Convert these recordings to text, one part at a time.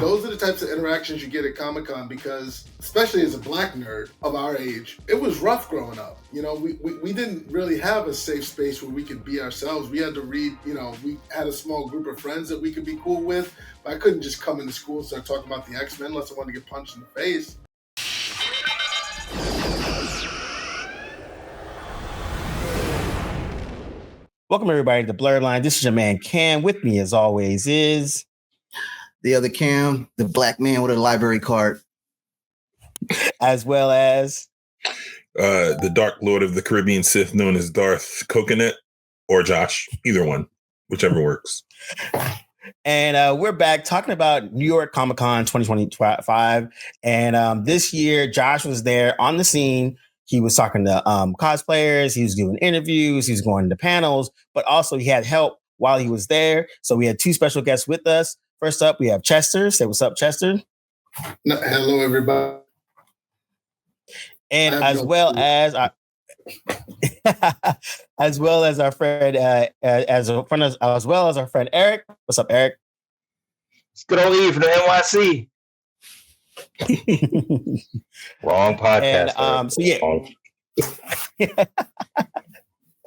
those are the types of interactions you get at Comic-Con because, especially as a black nerd of our age, it was rough growing up. You know, we didn't really have a safe space where we could be ourselves. We had to read, you know, we had a small group of friends that we could be cool with, but I couldn't just come into school and start talking about the X-Men unless I wanted to get punched in the face. Welcome, everybody, to Blerdlines. This is your man, Cam. With me, as always, is... the other Cam, the black man with a library card. As well as... the Dark Lord of the Caribbean Sith known as Darth Coconut or Josh. Either one. Whichever works. And we're back talking about New York Comic-Con 2025. And this year, Josh was there on the scene. He was talking to cosplayers. He was doing interviews. He was going to panels. But also, he had help while he was there. So we had two special guests with us. First up, we have Chester. Say what's up, Chester. Hello, everybody. And as well as our friend Eric. What's up, Eric? It's good old Eve from the NYC. Wrong podcast.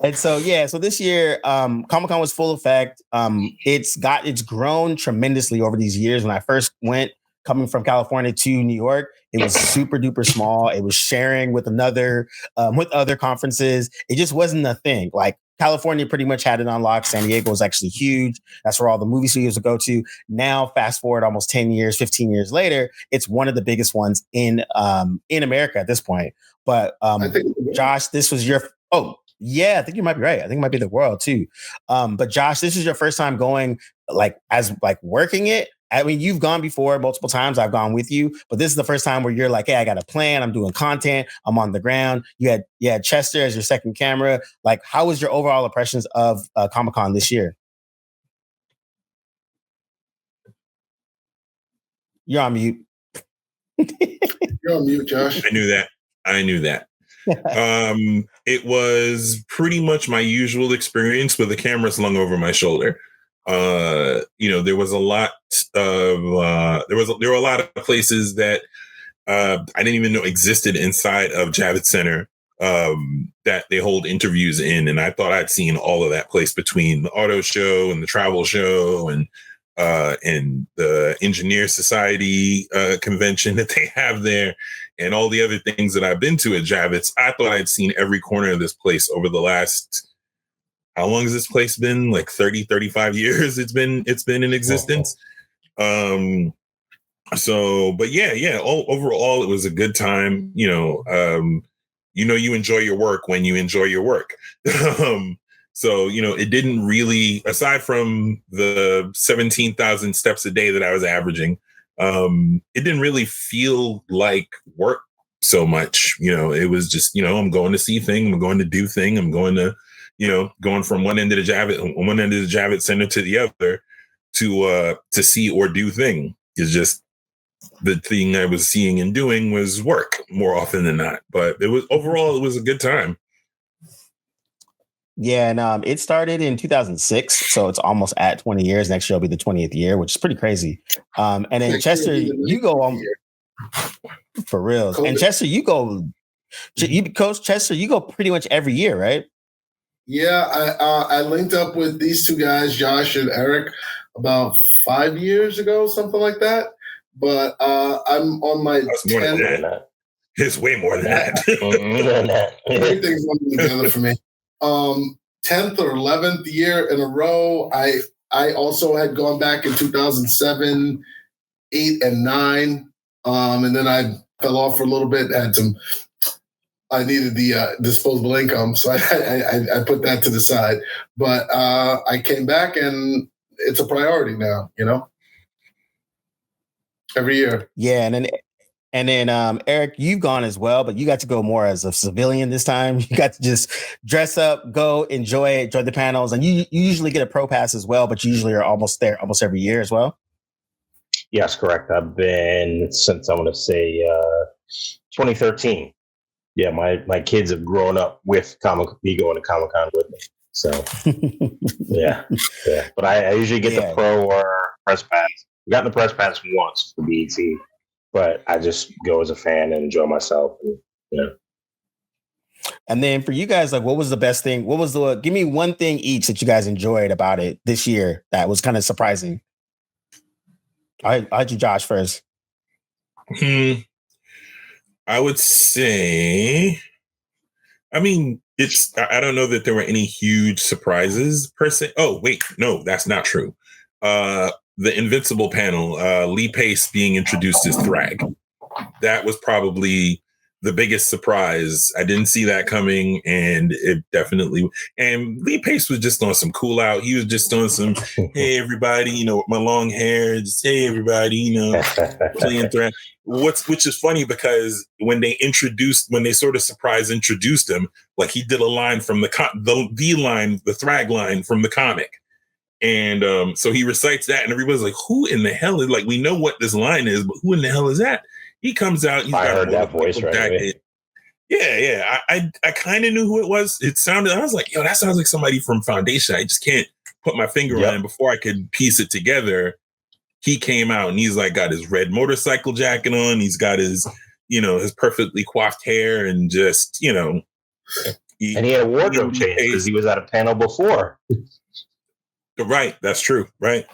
And, so this year, Comic-Con was full effect. It's grown tremendously over these years. When I first went, coming from California to New York, it was super duper small. It was sharing with other conferences. It just wasn't a thing. Like California pretty much had it on lock. San Diego was actually huge. That's where all the movie studios would go to. Now, fast forward almost 10 years, 15 years later, it's one of the biggest ones in America at this point. But Josh, this was your... Oh, yeah, I think you might be right. I think it might be the world too. But Josh, this is your first time going working it. I mean, you've gone before multiple times. I've gone with you, but this is the first time where you're like, hey, I got a plan. I'm doing content. I'm on the ground. You had Chester as your second camera. Like, how was your overall impressions of Comic-Con this year? You're on mute. You're on mute, Josh. I knew that. It was pretty much my usual experience with the camera slung over my shoulder. There was a lot of there were a lot of places that I didn't even know existed inside of Javits Center that they hold interviews in, and I thought I'd seen all of that place between the auto show and the travel show and the Engineer Society convention that they have there, and all the other things that I've been to at Javits. I thought I'd seen every corner of this place over the last... How long has this place been? Like 30, 35 years it's been in existence. Overall, it was a good time. You enjoy your work when you enjoy your work. It didn't really, aside from the 17,000 steps a day that I was averaging, it didn't really feel like work so much. It was just, I'm going to see thing. I'm going to do thing. I'm going to, going from one end of the Javits Center to the other to see or do thing is just the thing I was seeing and doing was work more often than not. But it was a good time. Yeah, and it started in 2006, so it's almost at 20 years. Next year will be the 20th year, which is pretty crazy. And then Chester, you go on for real. And Chester, Coach Chester, you go pretty much every year, right? Yeah, I linked up with these two guys, Josh and Eric, about 5 years ago, something like that. But I'm on my 10th. It's way more than that. Everything's running together for me. 10th or 11th year in a row. I also had gone back in 2007, 8, and 9. And then I fell off for a little bit, I needed the disposable income, so I put that to the side. But I came back, and it's a priority now. Every year. Yeah, and then Eric, you've gone as well, but you got to go more as a civilian this time. You got to just dress up, go enjoy the panels, and you usually get a pro pass as well. But you usually are almost there almost every year as well. Yes, correct. I've been since I want to say 2013. Yeah, my kids have grown up with me going to Comic-Con with me. So, yeah. But I usually get the pro or press pass. gotten the press pass once for BET, but I just go as a fan and enjoy myself. And, And then for you guys, like, what was the best thing? Give me one thing each that you guys enjoyed about it this year that was kind of surprising. I'll let you, Josh, first. I would say, I mean, I don't know that there were any huge surprises per se. Oh, wait, no, that's not true. The Invincible panel, Lee Pace being introduced as Thrag. That was probably the biggest surprise. I didn't see that coming, and it definitely. And Lee Pace was just on some cool out. He was just on some, hey everybody, with my long hair, just hey everybody, playing Thrag. Which is funny because when they sort of surprise introduced him, like he did a line from the Thrag line from the comic. And so he recites that, and everybody's like, who in the hell is, like, we know what this line is, but who in the hell is that? He comes out. I heard that voice right away. Yeah. I kind of knew who it was. I was like, yo, that sounds like somebody from Foundation. I just can't put my finger on it. Before I could piece it together, he came out and he's like got his red motorcycle jacket on. He's got his, his perfectly coiffed hair and just, and he had a wardrobe change because he was at a panel before. Right. That's true. Right.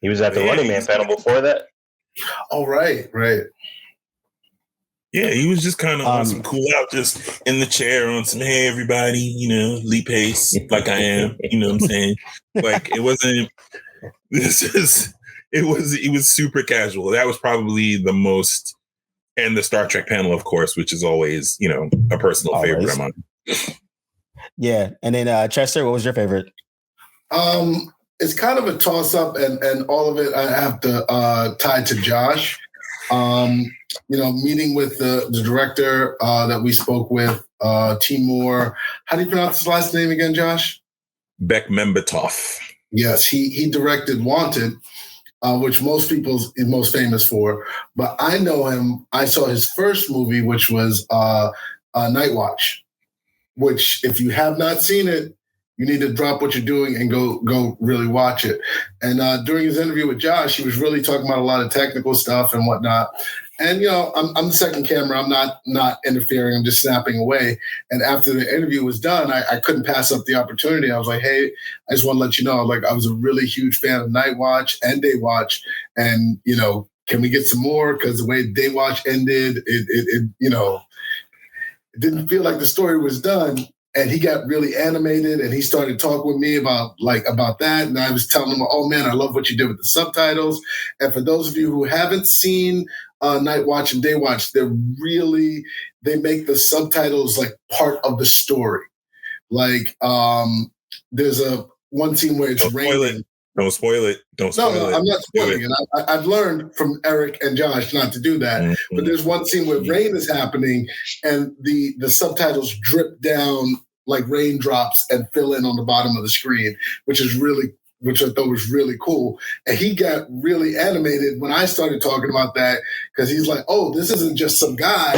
He was at the Running Man panel before that. Oh, right. Yeah, he was just kind of on some cool out, just in the chair on some, hey, everybody, Lee Pace, like I am, you know what I'm saying? Like, it wasn't, it was super casual. That was probably the most, and the Star Trek panel, of course, which is always, a personal favorite of mine. Yeah. And then Chester, what was your favorite? It's kind of a toss up, and all of it I have to tie to Josh. Meeting with the director that we spoke with, Timur. How do you pronounce his last name again, Josh? Bekmambetov. Yes, he directed Wanted, which most people is most famous for. But I know him. I saw his first movie, which was Night Watch, which if you have not seen it, you need to drop what you're doing and go really watch it. And during his interview with Josh, he was really talking about a lot of technical stuff and whatnot. And, I'm the second camera. I'm not interfering. I'm just snapping away. And after the interview was done, I couldn't pass up the opportunity. I was like, hey, I just want to let you know, like, I was a really huge fan of Night Watch and Day Watch. And, can we get some more? Because the way Day Watch ended, it didn't feel like the story was done. And he got really animated, and he started talking with me about that. And I was telling him, oh, man, I love what you did with the subtitles. And for those of you who haven't seen Night Watch and Day Watch, they make the subtitles like part of the story. Like there's one scene where it's raining. Don't spoil it. No, I'm not spoiling it. I've learned from Eric and Josh not to do that. Mm-hmm. But there's one scene where rain is happening and the subtitles drip down like raindrops and fill in on the bottom of the screen, which I thought was really cool. And he got really animated when I started talking about that because he's like, oh, this isn't just some guy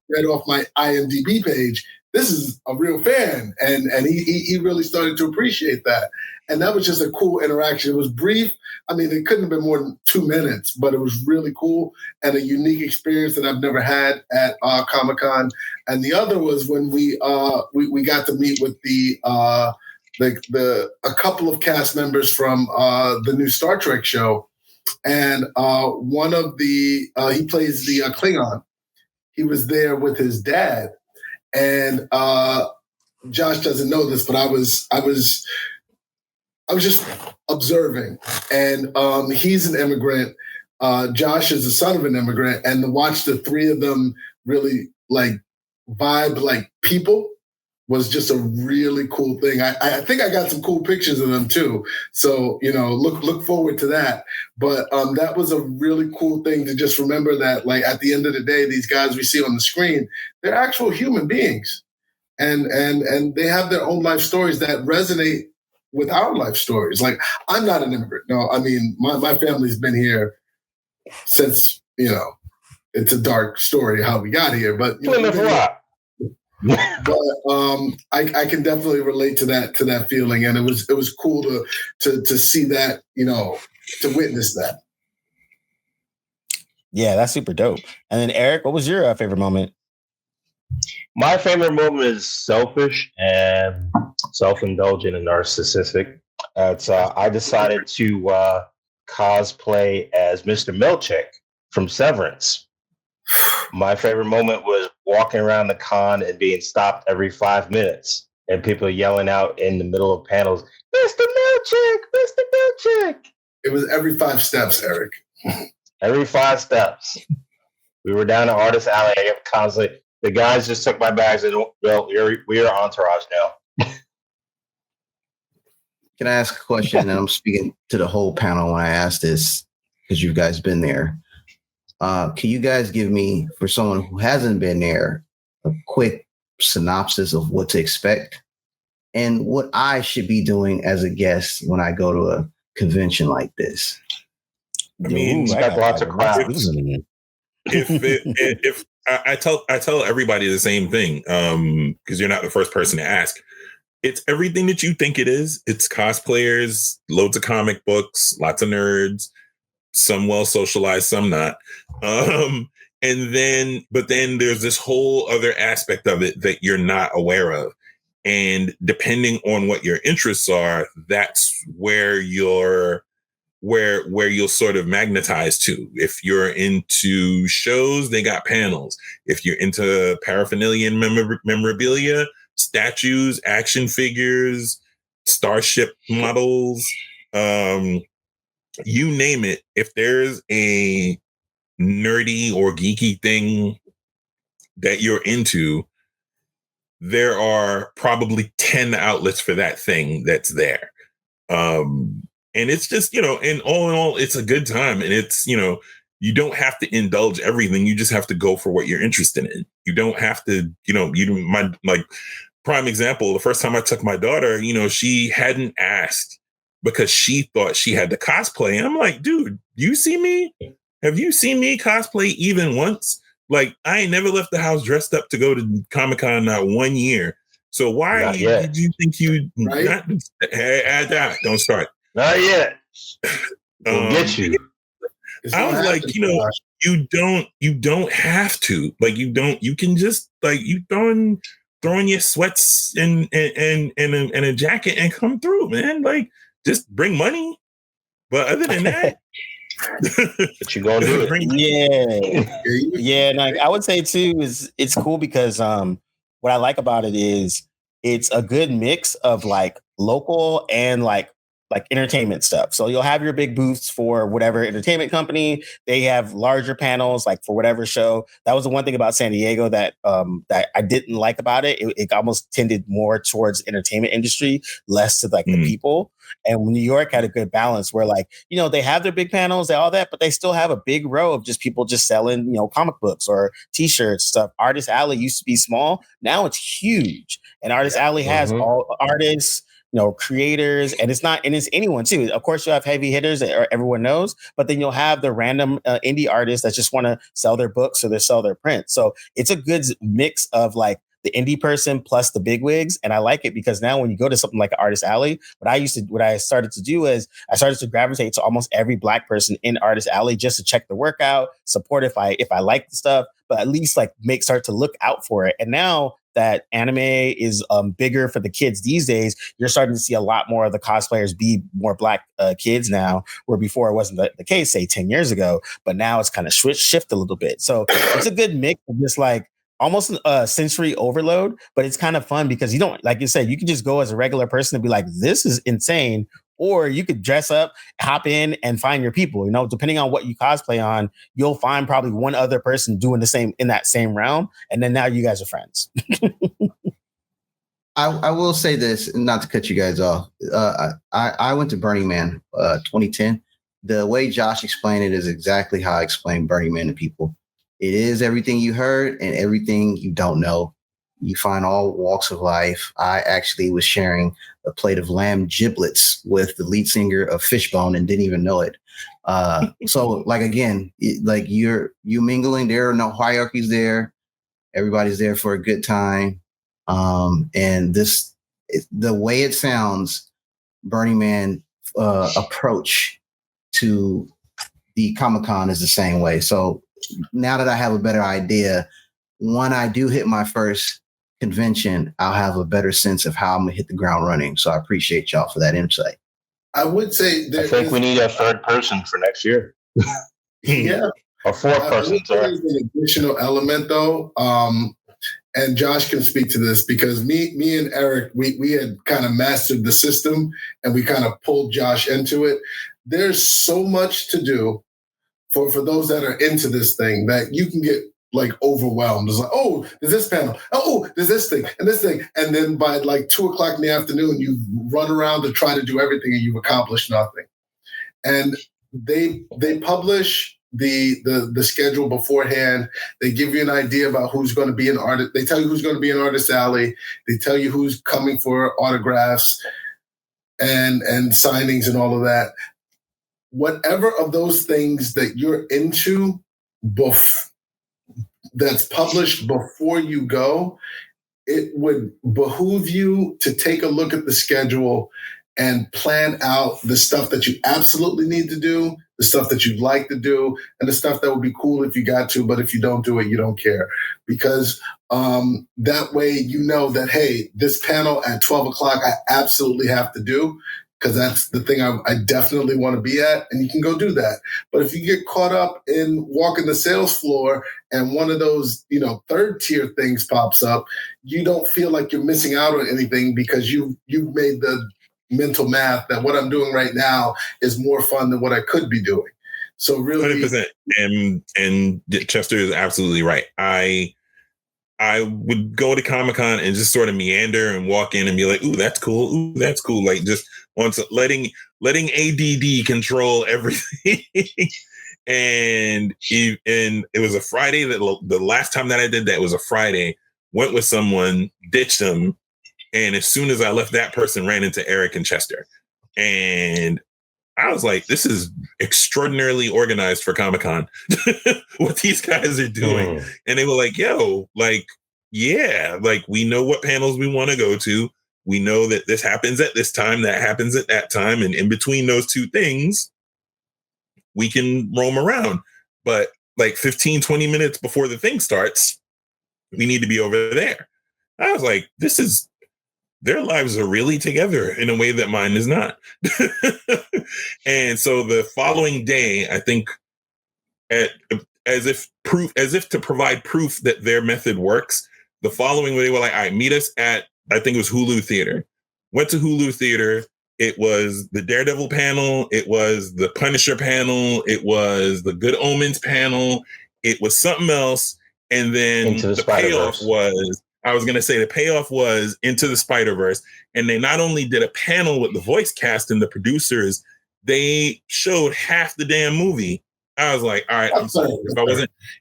read off my IMDb page. This is a real fan. And he really started to appreciate that. And that was just a cool interaction. It was brief. I mean, it couldn't have been more than 2 minutes, but it was really cool and a unique experience that I've never had at Comic-Con. And the other was when we got to meet with a couple of cast members from the new Star Trek show. And one of he plays the Klingon. He was there with his dad. And Josh doesn't know this, but I was just observing, and he's an immigrant. Josh is the son of an immigrant, and to watch the three of them really like vibe like people was just a really cool thing. I think I got some cool pictures of them too. So, look forward to that. But that was a really cool thing to just remember that, like, at the end of the day, these guys we see on the screen, they're actual human beings. And they have their own life stories that resonate with our life stories. Like, I'm not an immigrant. No, I mean, my family's been here since, it's a dark story how we got here. But I can definitely relate to that feeling, and it was cool to see that, to witness that. Yeah, that's super dope. And then Eric, what was your favorite moment? My favorite moment is selfish and self-indulgent and narcissistic. I decided to cosplay as Mr. Milchick from Severance. My favorite moment was walking around the con and being stopped every 5 minutes and people yelling out in the middle of panels, Mr. Milchick, Mr. Milchick. It was every 5 steps, Eric. Every 5 steps. We were down at Artist Alley. I kept constantly, the guys just took my bags and, well, we are entourage now. Can I ask a question? And I'm speaking to the whole panel when I ask this, because you guys been there. Can you guys give me, for someone who hasn't been there, a quick synopsis of what to expect and what I should be doing as a guest when I go to a convention like this? I mean, expect lots of crowds. If I tell everybody the same thing, because you're not the first person to ask. It's everything that you think it is. It's cosplayers, loads of comic books, lots of nerds, some well socialized, some not. But then there's this whole other aspect of it that you're not aware of. And depending on what your interests are, that's where you'll sort of magnetize to. If you're into shows, they got panels. If you're into paraphernalia and memorabilia, statues, action figures, starship models, you name it. If there's a nerdy or geeky thing that you're into, there are probably 10 outlets for that thing that's there. And it's just, and all in all, it's a good time. And it's, you don't have to indulge everything. You just have to go for what you're interested in. You don't have to, my prime example, the first time I took my daughter, she hadn't asked because she thought she had to cosplay. And I'm like, dude, you see me? Have you seen me cosplay even once? Like, I ain't never left the house dressed up to go to Comic-Con not 1 year. So why did you think you right? Don't start. Not yet. We'll get you. I was like, you don't have to. Like, you can just, like, you throwing your sweats and a jacket and come through, man. Like, just bring money. But other than that, what you gonna do? Yeah. Like, I would say too is it's cool because what I like about it is it's a good mix of like local and like entertainment stuff. So you'll have your big booths for whatever entertainment company. They have larger panels like for whatever show. That was the one thing about San Diego that I didn't like about it. It almost tended more towards entertainment industry, less to like the people. And New York had a good balance where like, they have their big panels, all that, but they still have a big row of just people just selling, comic books or t-shirts, stuff. Artist Alley used to be small. Now it's huge. And Artist Alley has all artists, creators, and it's anyone too. Of course, you have heavy hitters that everyone knows, but then you'll have the random indie artists that just want to sell their books or they sell their print. So it's a good mix of like the indie person plus the big wigs. And I like it because now when you go to something like Artist Alley, what I started to do is I started to gravitate to almost every Black person in Artist Alley just to check the work out, support if I like the stuff, but at least like start to look out for it. And now that anime is bigger for the kids these days, you're starting to see a lot more of the cosplayers be more Black kids now, where before it wasn't the case, say 10 years ago, but now it's kind of shift a little bit. So it's a good mix of just like almost a sensory overload, but it's kind of fun because you don't, like you said, you can just go as a regular person and be like, this is insane. Or you could dress up, hop in and find your people, depending on what you cosplay on, you'll find probably one other person doing the same in that same realm. And then now you guys are friends. I will say this, not to cut you guys off. I went to Burning Man 2010. The way Josh explained it is exactly how I explain Burning Man to people. It is everything you heard and everything you don't know. You find all walks of life. I actually was sharing a plate of lamb giblets with the lead singer of Fishbone and didn't even know it. So like, again, you mingling, there are no hierarchies there. Everybody's there for a good time. And the way it sounds, Burning Man approach to the Comic-Con is the same way. So now that I have a better idea, when I do hit my first convention, I'll have a better sense of how I'm gonna hit the ground running. So I appreciate y'all for that insight. I would say I think we need a third person for next year. Yeah. A fourth person, sorry. There's an additional element though. And Josh can speak to this because me and Eric, we had kind of mastered the system and we kind of pulled Josh into it. There's so much to do for those that are into this thing that you can get like overwhelmed. It's like, oh, there's this panel. Oh, there's this thing and this thing. And then by like 2:00 in the afternoon, you run around to try to do everything and you've accomplished nothing. And they publish the schedule beforehand. They give you an idea about who's going to be an artist. They tell you who's going to be in Artist Alley. They tell you who's coming for autographs and signings and all of that. Whatever of those things that you're into that's published before you go, it would behoove you to take a look at the schedule and plan out the stuff that you absolutely need to do, the stuff that you'd like to do, and the stuff that would be cool if you got to, but if you don't do it, you don't care. Because that way you know that, hey, this panel at 12:00 I absolutely have to do, because that's the thing I definitely want to be at, and you can go do that. But if you get caught up in walking the sales floor and one of those, third tier things pops up, you don't feel like you're missing out on anything because you've made the mental math that what I'm doing right now is more fun than what I could be doing. So really, 100%. And Chester is absolutely right. I would go to Comic-Con and just sort of meander and walk in and be like, ooh, that's cool. Ooh, that's cool. Like just once letting ADD control everything. and it was a Friday that the last time that I did that was a Friday, went with someone, ditched them. And as soon as I left, that person ran into Eric and Chester. And I was like, this is extraordinarily organized for Comic-Con, what these guys are doing. And they were like, yo, like, yeah, like we know what panels we want to go to. We know that this happens at this time, that happens at that time. And in between those two things, we can roam around. But like 15, 20 minutes before the thing starts, we need to be over there. I was like, their lives are really together in a way that mine is not. And so the following day, I think as if to provide proof that their method works, the following day they were like, all right, meet us at, I think it was Hulu Theater. Went to Hulu Theater. It was the Daredevil panel. It was the Punisher panel. It was the Good Omens panel. It was something else. And then the payoff was, I was going to say the payoff was Into the Spider-Verse. And they not only did a panel with the voice cast and the producers, they showed half the damn movie. I was like, all right, I'm sorry.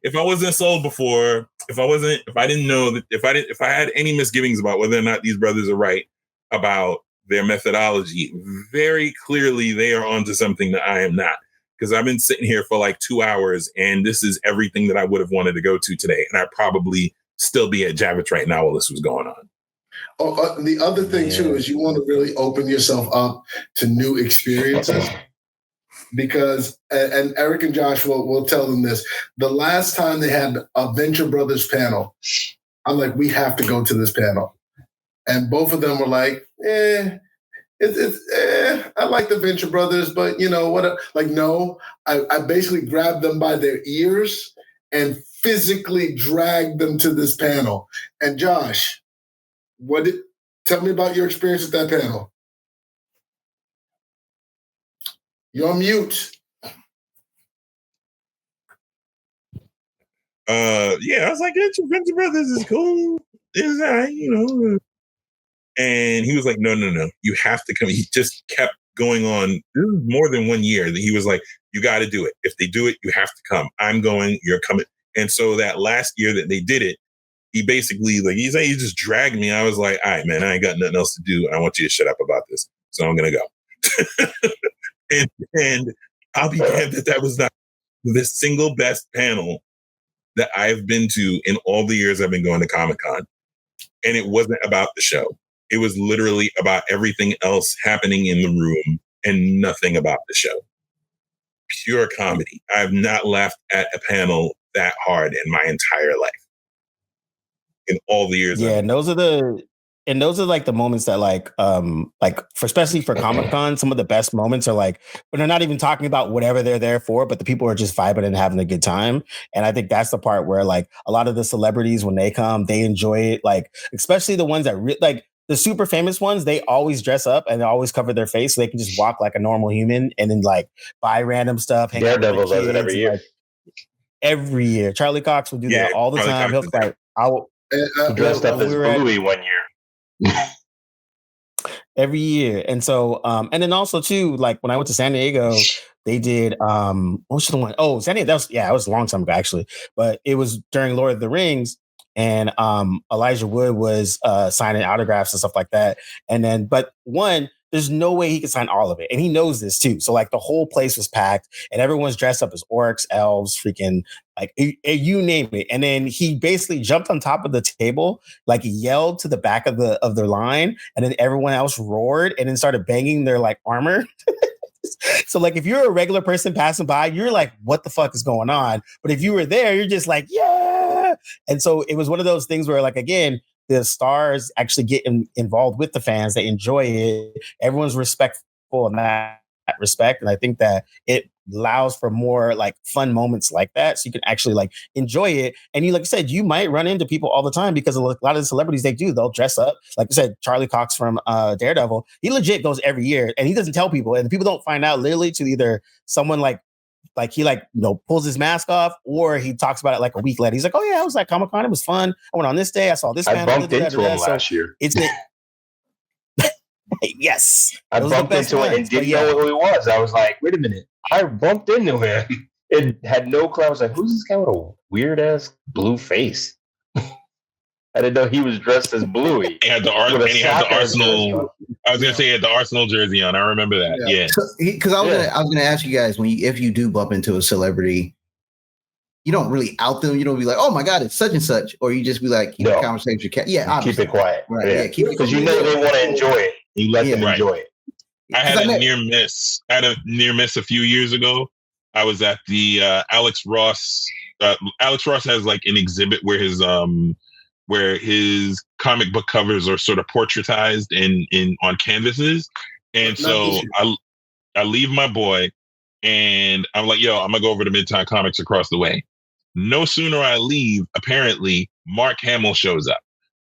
If I wasn't sold before, if I didn't know that, if I had any misgivings about whether or not these brothers are right about their methodology, very clearly they are onto something that I am not. Because I've been sitting here for like 2 hours and this is everything that I would have wanted to go to today. And I'd probably still be at Javits right now while this was going on. Oh, the other thing too is you want to really open yourself up to new experiences. Because, and Eric and Josh will tell them this, the last time they had a Venture Brothers panel, I'm like, we have to go to this panel. And both of them were like, I like the Venture Brothers, but you know what? Like, no, I basically grabbed them by their ears and physically dragged them to this panel. And Josh, tell me about your experience at that panel. You're on mute. I was like, Venture Brothers is cool. It's all right, you know. And he was like, no, you have to come. He just kept going on. This is more than 1 year that he was like, you got to do it. If they do it, you have to come. I'm going, you're coming. And so that last year that they did it, he basically, like, he just dragged me. I was like, all right, man, I ain't got nothing else to do. I want you to shut up about this. So I'm going to go. and I'll be damned that was not the single best panel that I've been to in all the years I've been going to Comic-Con. And it wasn't about the show. It was literally about everything else happening in the room and nothing about the show. pure comedy. I have not laughed at a panel that hard in my entire life. In all the years. Yeah, and those are like the moments that like especially for Comic-Con, some of the best moments are like when they're not even talking about whatever they're there for, but the people are just vibing and having a good time. And I think that's the part where like a lot of the celebrities, when they come, they enjoy it. Like, especially the ones that like the super famous ones, they always dress up and they always cover their face so they can just walk like a normal human and then like buy random stuff. Daredevil does it every year. Like, every year. Charlie Cox will do that all the time. He'll like, he dressed up as Bluey one year. Every year. And so and then also too, like when I went to San Diego, they did what was the one? Oh, San Diego, it was a long time ago actually, but it was during Lord of the Rings, and Elijah Wood was signing autographs and stuff like that. And then but there's no way he could sign all of it. And he knows this too. So like the whole place was packed and everyone's dressed up as orcs, elves, freaking like you name it. And then he basically jumped on top of the table, like he yelled to the back of their line, and then everyone else roared and then started banging their like armor. So like if you're a regular person passing by, you're like, what the fuck is going on? But if you were there, you're just like, yeah. And so it was one of those things where like, again, the stars actually get involved with the fans. They enjoy it. Everyone's respectful in that respect. And I think that it allows for more like fun moments like that. So you can actually like enjoy it. And you, like I said, you might run into people all the time because a lot of the celebrities they'll dress up. Like I said, Charlie Cox from Daredevil, he legit goes every year and he doesn't tell people. And people don't find out literally to either someone like he pulls his mask off, or he talks about it like a week later. He's like, "Oh yeah, I was at Comic-Con. It was fun. I went on this day. I saw this." I bumped into him last year. Yes, I bumped into him and didn't know who he was. I was like, "Wait a minute!" I bumped into him. It had no clue. I was like, "Who's this guy with a weird ass blue face?" I didn't know he was dressed as Bluey. He had the Arsenal. I was gonna say he had the Arsenal jersey on. I remember that. Yeah. Because I was gonna ask you guys, if you do bump into a celebrity, you don't really out them. You don't be like, "Oh my God, it's such and such," or you just be like, "Keep the conversation." Keep it quiet. Right. Yeah. Because you know they want to enjoy it. You let them enjoy it. I had a near miss. A few years ago. I was at the Alex Ross. Alex Ross has like an exhibit where his comic book covers are sort of portraitized in on canvases. And so I leave my boy and I'm like, yo, I'm gonna go over to Midtown Comics across the way. No sooner I leave, apparently Mark Hamill shows up.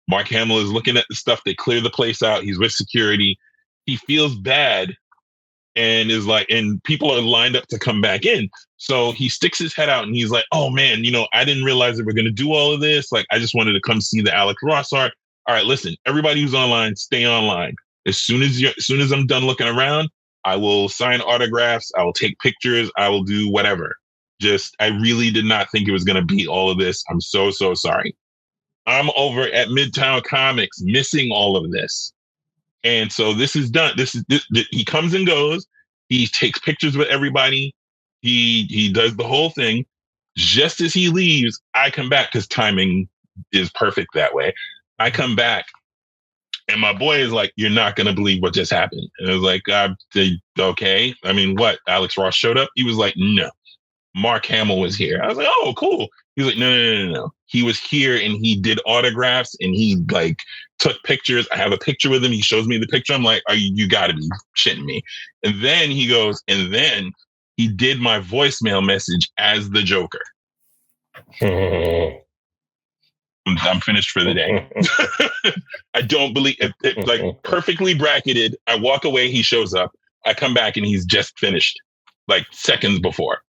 Mark Hamill is looking at the stuff. They clear the place out. He's with security. He feels bad and is like, and people are lined up to come back in. So he sticks his head out and he's like, "Oh man, I didn't realize that we're going to do all of this. Like, I just wanted to come see the Alex Ross art. All right, listen, everybody who's online, stay online. As soon as I'm done looking around, I will sign autographs. I will take pictures. I will do whatever. I really did not think it was going to be all of this. I'm so sorry. I'm over at Midtown Comics missing all of this. And so this is done. He comes and goes. He takes pictures with everybody. He does the whole thing. Just as he leaves, I come back because timing is perfect that way. I come back and my boy is like, "You're not going to believe what just happened." And I was like, "Okay. I mean, what? Alex Ross showed up?" He was like, "No, Mark Hamill was here." I was like, "Oh, cool." He was like, No. He was here and he did autographs and he like took pictures. I have a picture with him. He shows me the picture. I'm like, you gotta be shitting me. And then he goes, and then he did my voicemail message as the Joker. I'm finished for the day. I don't believe it, like perfectly bracketed. I walk away. He shows up. I come back and he's just finished like seconds before.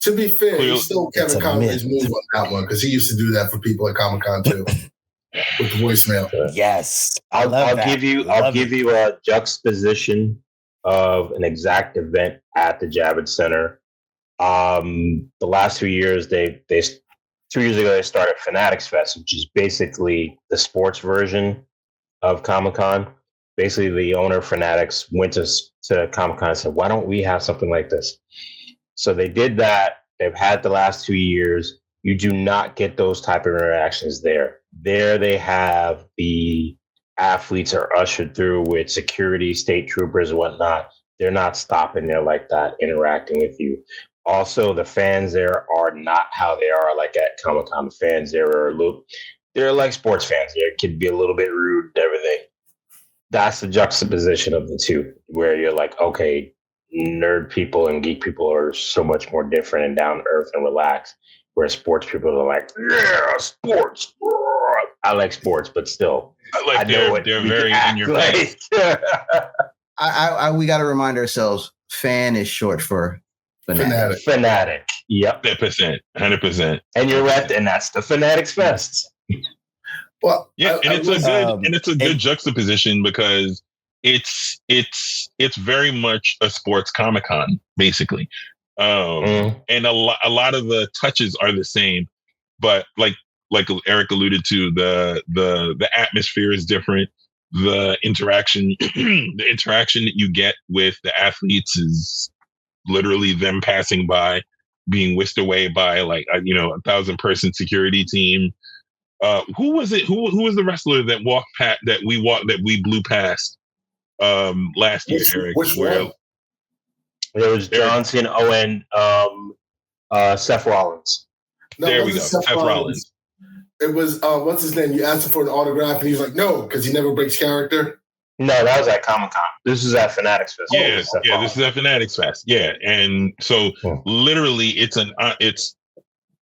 To be fair, he stole Kevin Conroy's move on that one because he used to do that for people at Comic-Con too, with the voicemail. Yes, I'll give you a juxtaposition of an exact event at the Javits Center. The last 2 years, 2 years ago, they started Fanatics Fest, which is basically the sports version of Comic-Con. Basically, the owner of Fanatics went to Comic-Con and said, "Why don't we have something like this?" So they did that. They've had the last 2 years. You do not get those type of interactions there. There they have the athletes are ushered through with security, state troopers, and whatnot. They're not stopping there like that, interacting with you. Also, the fans there are not how they are like at Comic-Con. The fans there are they're like sports fans. They can be a little bit rude and everything. That's the juxtaposition of the two, where you're like, okay, nerd people and geek people are so much more different and down to earth and relaxed. Where sports people are like, yeah, sports. I like sports, but still, I know they're very in your face. We got to remind ourselves, fan is short for fanatic. Fanatic. Yep. 100%. And you're right, and that's the Fanatics Fest. Well, yeah, it's a good juxtaposition because it's very much a sports Comic-Con, basically. And a lot of the touches are the same, but like Eric alluded to, the atmosphere is different. The interaction that you get with the athletes is literally them passing by, being whisked away by 1,000-person security team. Who was it? Who was the wrestler that we blew past last year, Eric? Which one? There was John Cena, Owen, Seth Rollins. No, there we go. Seth Rollins. It was what's his name? You asked him for an autograph, and he's like, "No," because he never breaks character. No, that was at Comic-Con. This is at Fanatics Fest. Yeah, this is at Fanatics Fest. Yeah, and so literally, it's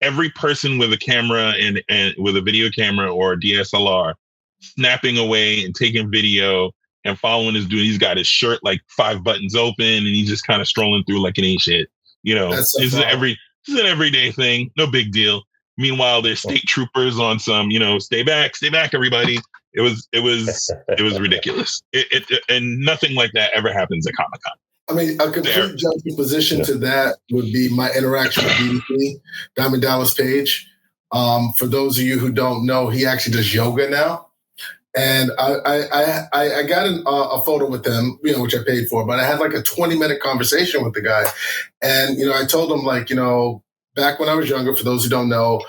every person with a camera and with a video camera or DSLR snapping away and taking video and following his dude. He's got his shirt like 5 buttons open, and he's just kind of strolling through like an ain't shit. This is an everyday thing. No big deal. Meanwhile, there's state troopers on some, stay back, everybody. It was ridiculous. And nothing like that ever happens at Comic-Con. I mean, a complete juxtaposition to that would be my interaction with DDP, Diamond Dallas Page. For those of you who don't know, he actually does yoga now. And I got a photo with him, which I paid for, but I had like a 20-minute conversation with the guy. And, I told him back when I was younger, for those who don't know,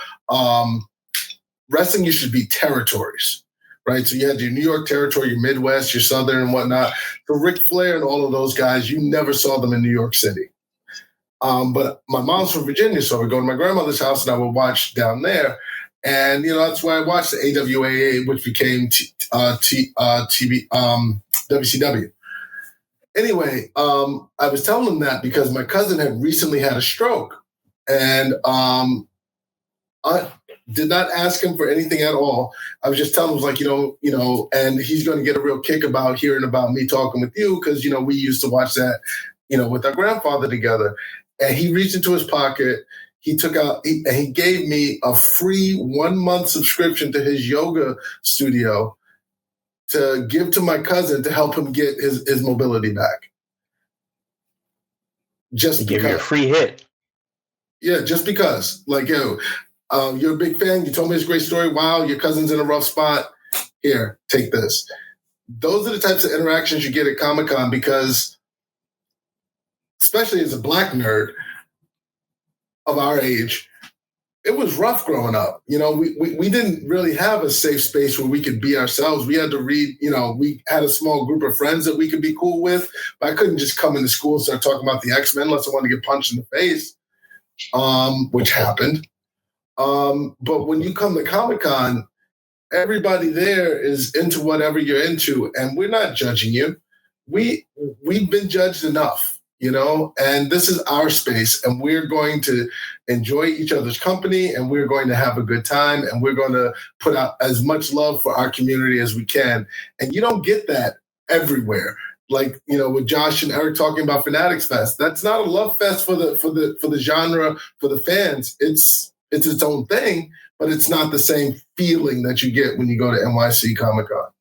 wrestling used to be territories, right? So you had your New York territory, your Midwest, your Southern and whatnot. So Ric Flair and all of those guys, you never saw them in New York City. But my mom's from Virginia, so I would go to my grandmother's house and I would watch down there. And, that's why I watched the AWAA, which became WCW. Anyway, I was telling them that because my cousin had recently had a stroke. And I did not ask him for anything at all. I was just telling him, and he's going to get a real kick about hearing about me talking with you because, we used to watch that, with our grandfather together. And he reached into his pocket. He took out, and he gave me a free 1-month subscription to his yoga studio to give to my cousin to help him get his mobility back. Just to give you a free hit. Yeah, just because. You're a big fan. You told me this great story. Wow, your cousin's in a rough spot. Here, take this. Those are the types of interactions you get at Comic-Con because, especially as a Black nerd of our age, it was rough growing up. We didn't really have a safe space where we could be ourselves. We had to read, we had a small group of friends that we could be cool with, but I couldn't just come into school and start talking about the X-Men unless I wanted to get punched in the face. Which happened. But when you come to Comic-Con, everybody there is into whatever you're into, and we're not judging you. We've been judged enough, and this is our space, and we're going to enjoy each other's company, and we're going to have a good time, and we're going to put out as much love for our community as we can. And you don't get that everywhere. With Josh and Eric talking about Fanatics Fest, that's not a love fest for the genre, for the fans. It's its own thing, but it's not the same feeling that you get when you go to NYC Comic-Con.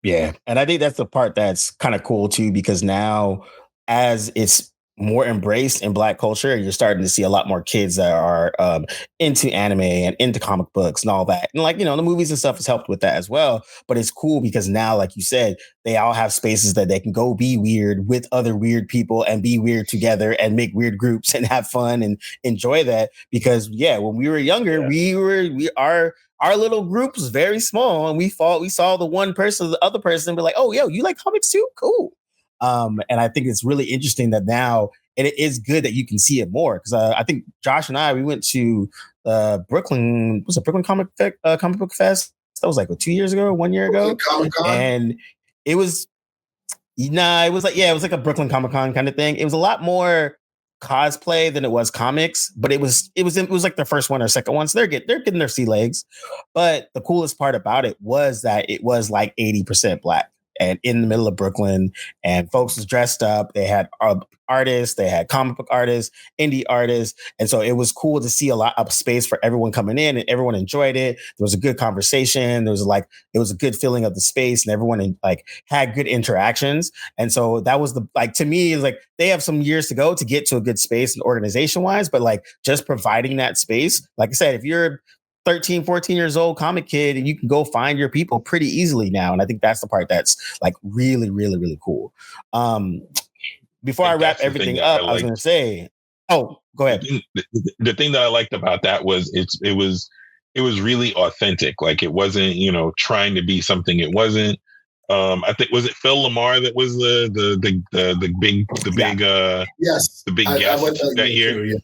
Yeah. And I think that's the part that's kind of cool too, because now as it's more embraced in Black culture, you're starting to see a lot more kids that are into anime and into comic books and all that. And the movies and stuff has helped with that as well. But it's cool because now, like you said, they all have spaces that they can go be weird with other weird people and be weird together and make weird groups and have fun and enjoy that. Because when we were younger, our little group was very small and we saw the one person, the other person, and be like, oh, yo, you like comics too? Cool. And I think it's really interesting that now and it is good that you can see it more. Because I think Josh and we went to Brooklyn. Was it Brooklyn Comic Book Fest? That was like 2 years ago, 1 year ago, and it was. Nah, it was like a Brooklyn Comic Con kind of thing. It was a lot more cosplay than it was comics, but it was like the first one or second one, so they're getting their sea legs. But the coolest part about it was that it was like 80% Black and in the middle of Brooklyn, and folks was dressed up. They had artists, they had comic book artists, indie artists, and so it was cool to see a lot of space for everyone coming in, and everyone enjoyed it. There was a good conversation. It was a good feeling of the space, and everyone had good interactions. And so that was to me, is like they have some years to go to get to a good space and organization wise, but like just providing that space, like I said, if you're 13, 14 years old comic kid, and you can go find your people pretty easily now. And I think that's the part that's like really, really, really cool. Before I wrap everything up, I was going to say, go ahead. The thing that I liked about that was it was really authentic. Like it wasn't, trying to be something it wasn't. I think, was it Phil Lamar that was the big yes, the big guest that year? Too,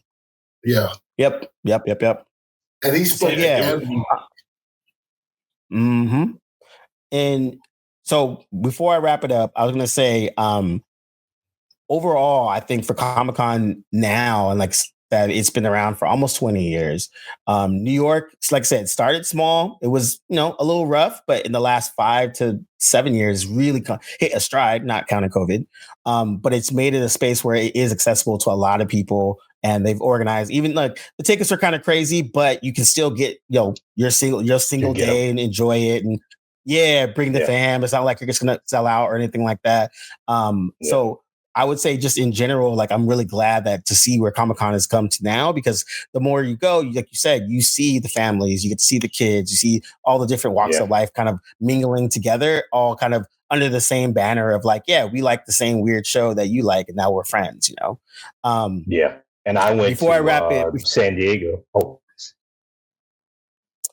yeah. Yep. And he spoke And so before I wrap it up, I was going to say, overall, I think for Comic-Con now, and like that it's been around for almost 20 years. New York, like I said, started small. It was, a little rough, but in the last 5 to 7 years, really hit a stride, not counting COVID. But it's made it a space where it is accessible to a lot of people. And they've organized, even like the tickets are kind of crazy, but you can still get, your single day and enjoy it. And bring the fam. It's not like you're just going to sell out or anything like that. So I would say just in general, like I'm really glad to see where Comic-Con has come to now, because the more you go, like you said, you see the families, you get to see the kids, you see all the different walks of life kind of mingling together, all kind of under the same banner of like, we like the same weird show that you like, and now we're friends, And I went before I wrap it, San Diego. Oh,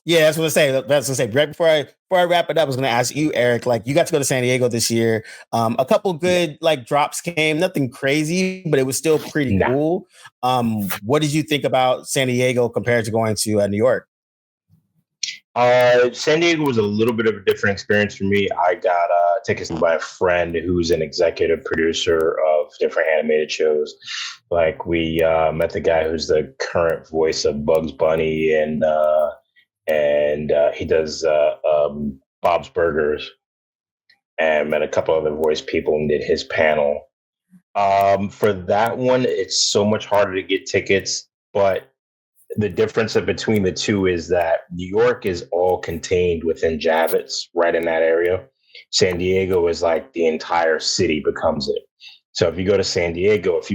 yeah, that's what I say. That's what I say. Right before I wrap it up, I was going to ask you, Eric. Like, you got to go to San Diego this year. A couple good drops came. Nothing crazy, but it was still pretty cool. What did you think about San Diego compared to going to New York? San Diego was a little bit of a different experience for me. I got tickets by a friend who's an executive producer of different animated shows. Like we met the guy who's the current voice of Bugs Bunny, and he does Bob's Burgers, and met a couple other voice people and did his panel. For that one, it's so much harder to get tickets, but the difference between the two is that New York is all contained within Javits, right in that area. San Diego is like the entire city becomes it. So if you go to San Diego, if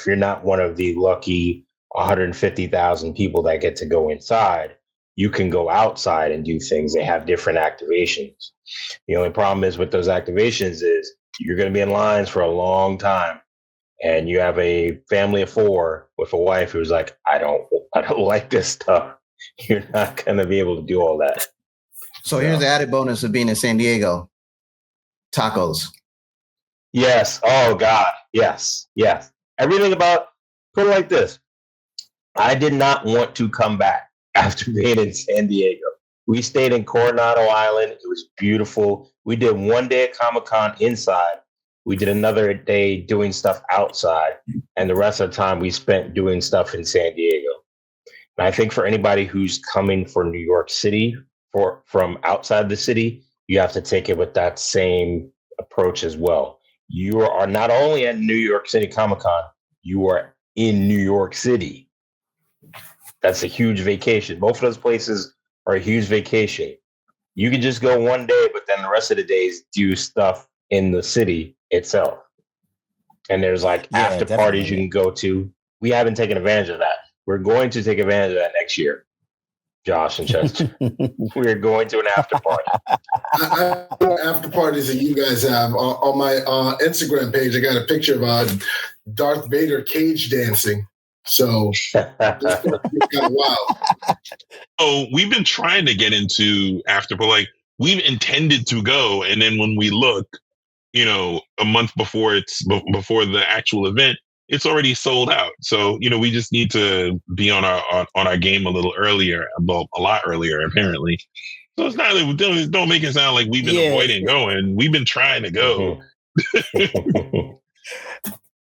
you're not one of the lucky 150,000 people that get to go inside, you can go outside and do things. They have different activations. The only problem is with those activations is you're going to be in lines for a long time. And you have a family of 4 with a wife who's like, I don't like this stuff. You're not going to be able to do all that. So here's the added bonus of being in San Diego. Tacos. Yes. Oh, God. Yes. Everything about, put it like this. I did not want to come back after being in San Diego. We stayed in Coronado Island. It was beautiful. We did one day at Comic-Con inside. We did another day doing stuff outside, and the rest of the time we spent doing stuff in San Diego. And I think for anybody who's coming for New York City from outside the city, you have to take it with that same approach as well. You are not only at New York City Comic-Con, you are in New York City. That's a huge vacation. Both of those places are a huge vacation. You can just go one day, but then the rest of the days do stuff in the city itself. And there's after parties you can go to. We haven't taken advantage of that. We're going to take advantage of that next year. Josh and Chester. We're going to an after party. I after parties that you guys have. On my Instagram page, I got a picture of Darth Vader cage dancing. So this kind of wild. Oh, we've been trying to get into after, but we've intended to go, and then when we look, a month before the actual event, it's already sold out. So, we just need to be on our game a little earlier, well, a lot earlier, apparently. So it's not, don't make it sound like we've been avoiding going. We've been trying to go.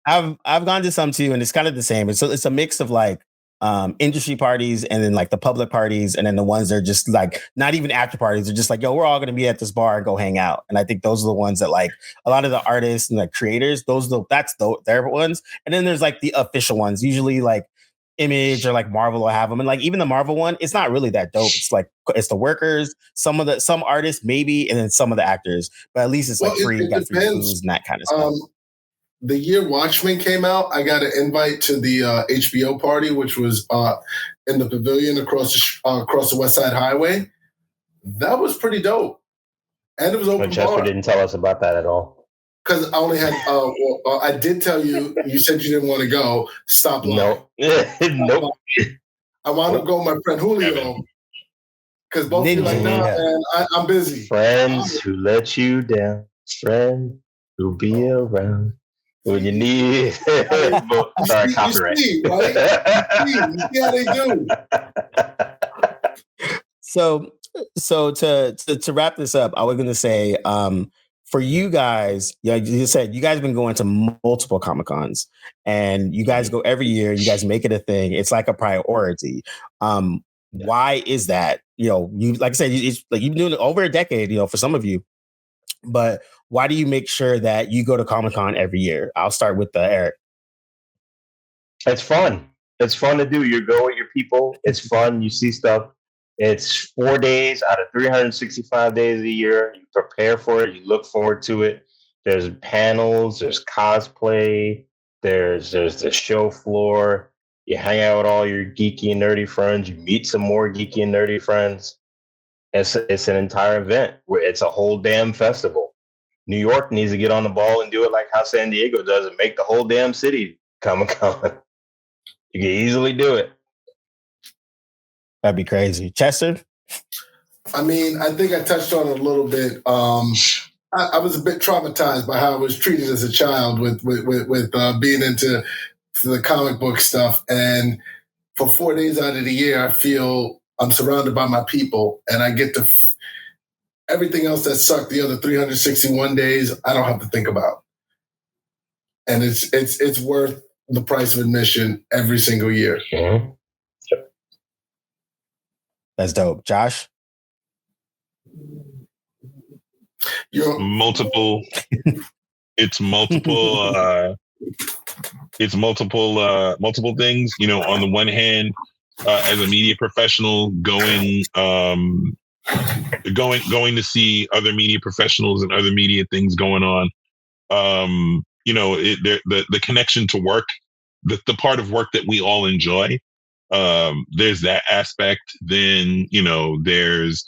I've gone to some too, and it's kind of the same. It's a mix of like industry parties and then like the public parties, and then the ones that are just like not even after parties. They're just like, yo, we're all going to be at this bar and go hang out. And I think those are the ones that like a lot of the artists and the creators, their ones. And then there's like the official ones, usually like Image or like Marvel will have them. And like even the Marvel one, it's not really that dope. It's like it's the workers, some artists maybe, and then some of the actors. But at least it's like free, you got free foods and that kind of stuff. The year Watchmen came out, I got an invite to the HBO party, which was in the pavilion across the West Side Highway. That was pretty dope, and it was open. But Chester didn't tell us about that at all. Because I only had. I did tell you. You said you didn't want to go. Stop lying. Nope. I wound up going with my friend Julio. Because both of you like, nah, man, I'm busy. Friends who let you down. Friends who'll be around when you need. Sorry, copyright. You see, right? You see how they do. So to wrap this up, I was going to say, for you guys, you said you guys have been going to multiple Comic-Cons, and you guys go every year. You guys make it a thing. It's like a priority. Why is that? You like I said, you've been doing it over a decade. For some of you, but why do you make sure that you go to Comic-Con every year? I'll start with Eric. It's fun. It's fun to do. You go with your people. It's fun. You see stuff. It's 4 days out of 365 days a year. You prepare for it. You look forward to it. There's panels. There's cosplay. There's the show floor. You hang out with all your geeky and nerdy friends. You meet some more geeky and nerdy friends. It's an entire event. It's a whole damn festival. New York needs to get on the ball and do it like how San Diego does and make the whole damn city Comic-Con. You can easily do it. That'd be crazy. Chester? I mean, I think I touched on it a little bit. I was a bit traumatized by how I was treated as a child with being into the comic book stuff. And for 4 days out of the year, I feel I'm surrounded by my people, and I get to everything else that sucked the other 361 days, I don't have to think about. And it's worth the price of admission every single year. Mm-hmm. That's dope. Josh? Multiple things. On the one hand, as a media professional, going to see other media professionals and other media things going on. The connection to work, the part of work that we all enjoy. There's that aspect. Then, there's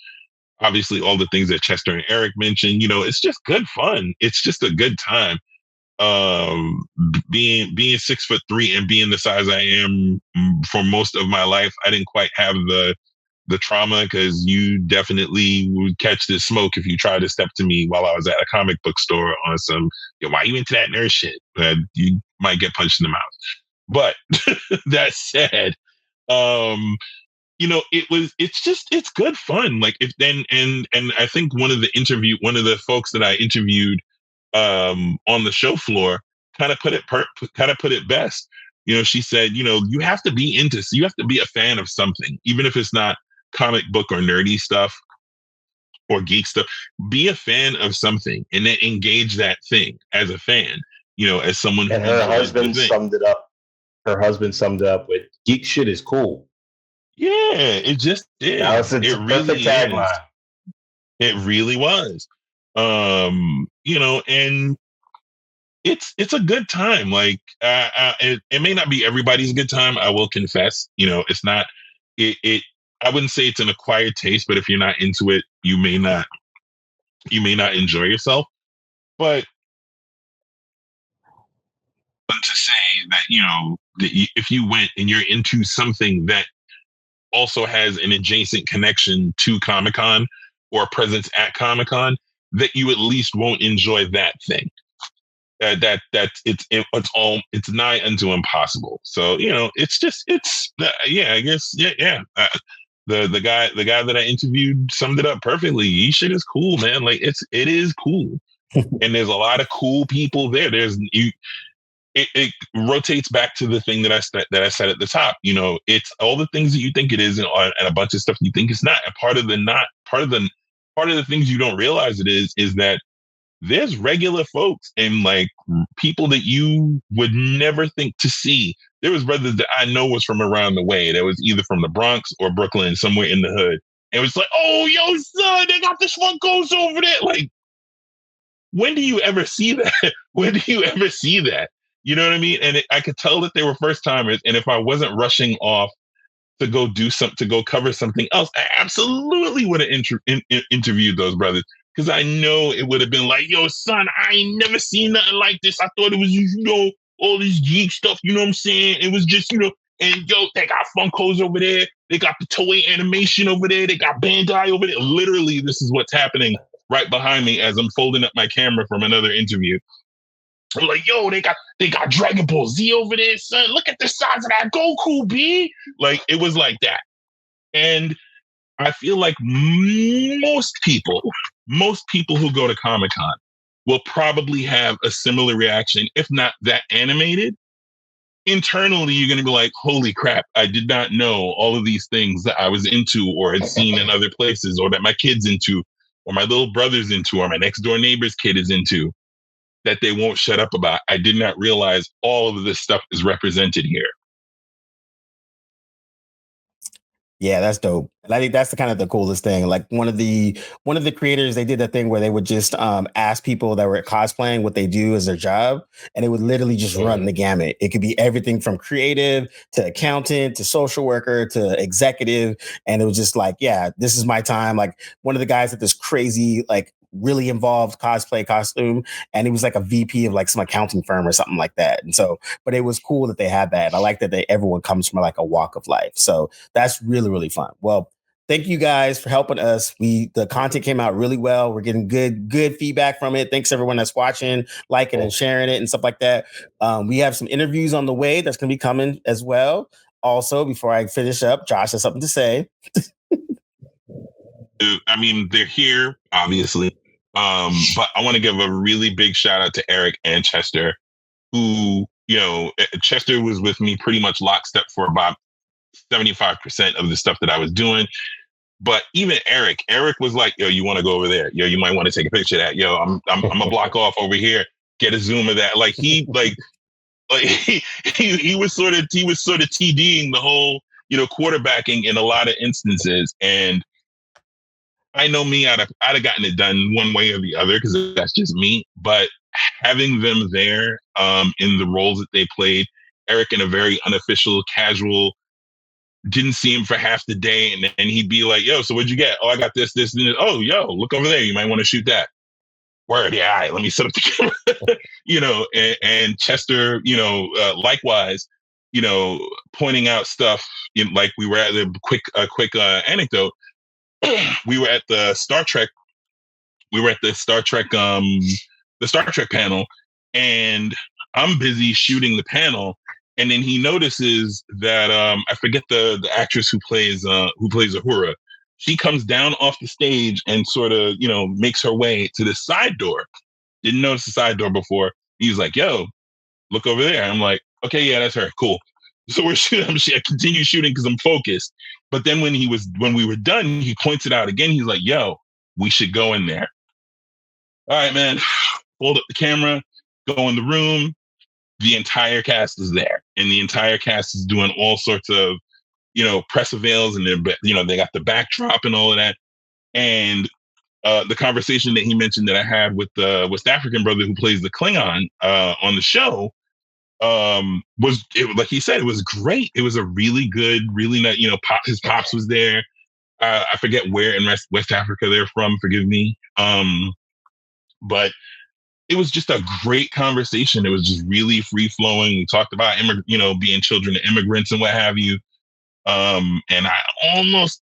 obviously all the things that Chester and Eric mentioned. It's just good fun. It's just a good time. Being 6'3" and being the size I am for most of my life, I didn't quite have the trauma, because you definitely would catch this smoke if you tried to step to me while I was at a comic book store on some, why you into that nerd shit? You might get punched in the mouth. But that said, it's good fun. Like and I think one of the folks that I interviewed on the show floor kind of put it best. She said, you have to be a fan of something, even if it's not comic book or nerdy stuff or geek stuff. Be a fan of something and then engage that thing as a fan, as someone who. And her husband summed it up. Her husband summed it up with, geek shit is cool. Yeah, it just is. It really tagline. It really was. And it's a good time. Like, it may not be everybody's good time. I will confess, it's not, I wouldn't say it's an acquired taste, but if you're not into it, you may not enjoy yourself. But to say that, if you went and you're into something that also has an adjacent connection to Comic-Con or a presence at Comic-Con, that you at least won't enjoy that thing. it's nigh unto impossible. So I guess the guy that I interviewed summed it up perfectly. Ye shit is cool, man. Like it is cool, and there's a lot of cool people there. It rotates back to the thing that I said at the top. It's all the things that you think it is, and a bunch of stuff you think it's not. And part of the things you don't realize it is that there's regular folks and like people that you would never think to see. There was brothers that I know was from around the way. That was either from the Bronx or Brooklyn, somewhere in the hood. And it was like, oh, yo, son, they got this one goes over there. Like, when do you ever see that? When do you ever see that? You know what I mean? And I could tell that they were first timers. And if I wasn't rushing off to go to go cover something else, I absolutely would have interviewed those brothers. Because I know it would have been like, yo, son, I ain't never seen nothing like this. I thought it was, all this geek stuff. You know what I'm saying? It was just, and yo, they got Funkos over there. They got the Toei animation over there. They got Bandai over there. Literally, this is what's happening right behind me as I'm folding up my camera from another interview. I'm like, yo, they got Dragon Ball Z over there, son. Look at the size of that Goku, B. Like, it was like that. And I feel like most people who go to Comic-Con will probably have a similar reaction, if not that animated. Internally, you're going to be like, holy crap, I did not know all of these things that I was into or had seen in other places, or that my kid's into, or my little brother's into, or my next door neighbor's kid is into, that they won't shut up about. I did not realize all of this stuff is represented here. Yeah, that's dope. And I think that's the kind of the coolest thing. Like one of the creators, they did that thing where they would just ask people that were cosplaying what they do as their job, and it would literally just run the gamut. It could be everything from creative to accountant to social worker to executive, and it was just like, yeah, this is my time. Like one of the guys at this crazy, like really involved cosplay costume, and he was like a VP of like some accounting firm or something like that. And so, but it was cool that they had that. I like that everyone comes from like a walk of life. So that's really, really fun. Well, thank you guys for helping us. The content came out really well. We're getting good feedback from it. Thanks everyone that's watching, liking and sharing it and stuff like that. We have some interviews on the way that's going to be coming as well. Also, before I finish up, Josh has something to say. I mean, they're here, obviously. But I want to give a really big shout out to Eric and Chester, who, Chester was with me pretty much lockstep for about 75% of the stuff that I was doing. But even Eric was like, yo, you want to go over there? Yo, you might want to take a picture of that. Yo, I'm a block off over here. Get a zoom of that. Like he was sort of TDing the whole, quarterbacking in a lot of instances. And I know me, I'd have gotten it done one way or the other because that's just me. But having them there in the roles that they played, Eric in a very unofficial, casual, didn't see him for half the day, and then he'd be like, yo, so what'd you get? Oh, I got this, and this. Oh, yo, look over there. You might want to shoot that. Word, yeah, all right, let me set up the camera. And Chester, likewise, pointing out stuff, like we were at a quick anecdote. We were at the Star Trek. The Star Trek panel, and I'm busy shooting the panel, and then he notices that I forget the actress who plays Uhura. She comes down off the stage and sort of makes her way to the side door. Didn't notice the side door before. He's like, "Yo, look over there." I'm like, "Okay, yeah, that's her. Cool." So we're shooting. I continue shooting because I'm focused. But then when we were done, he points it out again. He's like, "Yo, we should go in there." All right, man. Hold up the camera. Go in the room. The entire cast is there, and the entire cast is doing all sorts of, press avails, and they got the backdrop and all of that. And the conversation that he mentioned that I had with the West African brother who plays the Klingon on the show. Like he said, it was great. It was a really good, really nice, his pops was there. I forget where in West Africa they're from, forgive me. But it was just a great conversation. It was just really free flowing. We talked about, being children of immigrants and what have you. And I almost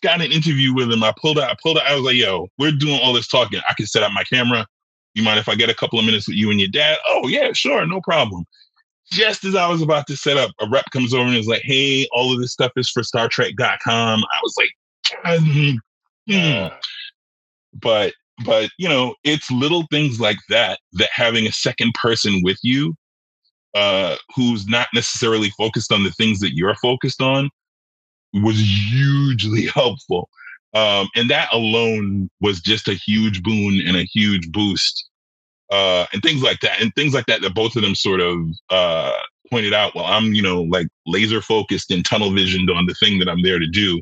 got an interview with him. I pulled out. I was like, yo, we're doing all this talking. I can set up my camera. you mind if I get a couple of minutes with you and your dad? Oh yeah, sure, no problem. Just as I was about to set up, a rep comes over and is like, hey, all of this stuff is for StarTrek.com. I was like, But it's little things like that having a second person with you, who's not necessarily focused on the things that you're focused on, was hugely helpful. And that alone was just a huge boon and a huge boost. And things like that both of them sort of pointed out, well, I'm, like laser focused and tunnel visioned on the thing that I'm there to do,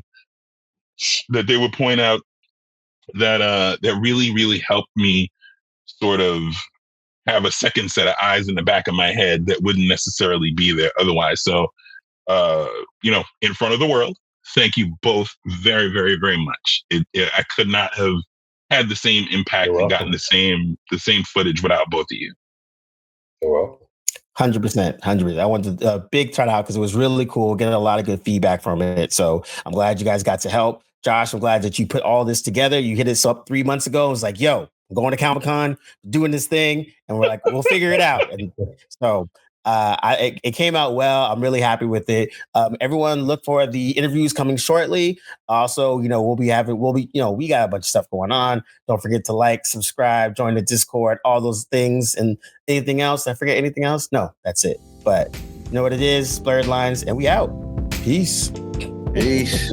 that they would point out that really, really helped me sort of have a second set of eyes in the back of my head that wouldn't necessarily be there otherwise. So, in front of the world, thank you both very, very, very much. I could not have had the same impact and gotten the same footage without both of you. You're welcome. 100%. I wanted a big shout out because it was really cool, getting a lot of good feedback from it. So I'm glad you guys got to help. Josh, I'm glad that you put all this together. You hit us up 3 months ago. It was like, yo, I'm going to Comic-Con, doing this thing. And we're like, we'll figure it out. And so it came out well. I'm really happy with it. Everyone look for the interviews coming shortly. Also, we got a bunch of stuff going on. Don't forget to like, subscribe, join the Discord, all those things. And anything else? Did I forget anything else? No, that's it. But you know what it is, Blerdlines, and we out. Peace. Peace.